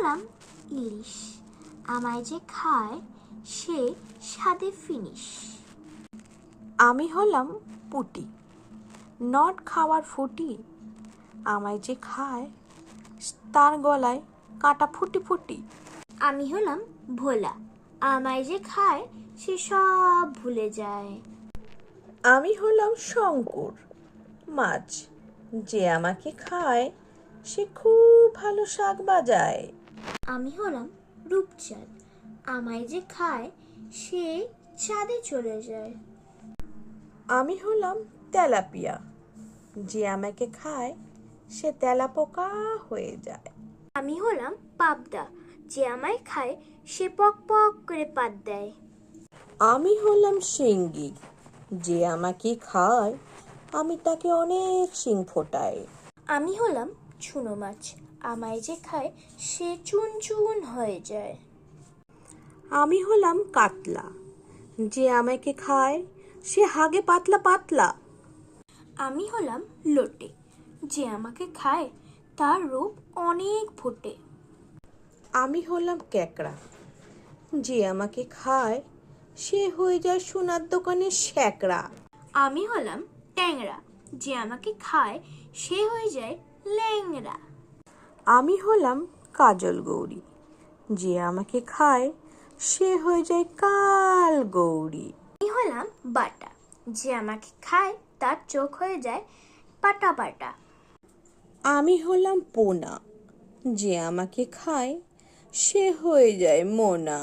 হলাম ইলিশ, আমায় যে খায় সে স্বাদে ফিনিশ। আমি হলাম পুটি, নট খাওয়ার ফুটি, আমায় যে খায় তার গলায় কাঁটা ফুটি ফুটি। আমি হলাম ভোলা, আমায় যে খায় সে সব ভুলে যায়। আমি হলাম শঙ্কর মাছ, যে আমাকে খায় সে খুব ভালো শাক বাজায়। আমি হলাম রূপচাঁদ, আমায় যে খায় সে চাঁদে চলে যায়। আমি হলাম তেলাপিয়া, যে আমাকে খায় সে তেলাপোকা হয়ে যায়। আমি হলাম পাবদা, যে আমায় খায় সে পক পক করে পাত দেয়। আমি হলাম শিঙ্গি, যে আমাকে খায় আমি তাকে অনেক শিং ফোটাই। আমি হলাম চুনো মাছ, আমায় যে খায় সে চুন চুন হয়ে যায়। আমি হলাম কাতলা, যে আমাকে খায় সে হাগে পাতলা পাতলা। আমি হলাম লোটে, যে আমাকে খায় তার রূপ অনেক ফোটে। আমি হলাম ক্যাকড়া, যে আমাকে খায় সে হয়ে যায় সোনার দোকানের শ্যাকড়া। আমি হলাম ট্যাংরা, যে আমাকে খায় সে হয়ে যায় ল্যাংড়া। আমি হলাম কাজল গৌরী, যে আমাকে খায় সে হয়ে যায় কাল গৌরী। আমি হলাম বাটা, যে আমাকে খায় তার চোখ হয়ে যায় পাটা পাটা। আমি হলাম পোনা, যে আমাকে খায় সে হয়ে যায় মোনা।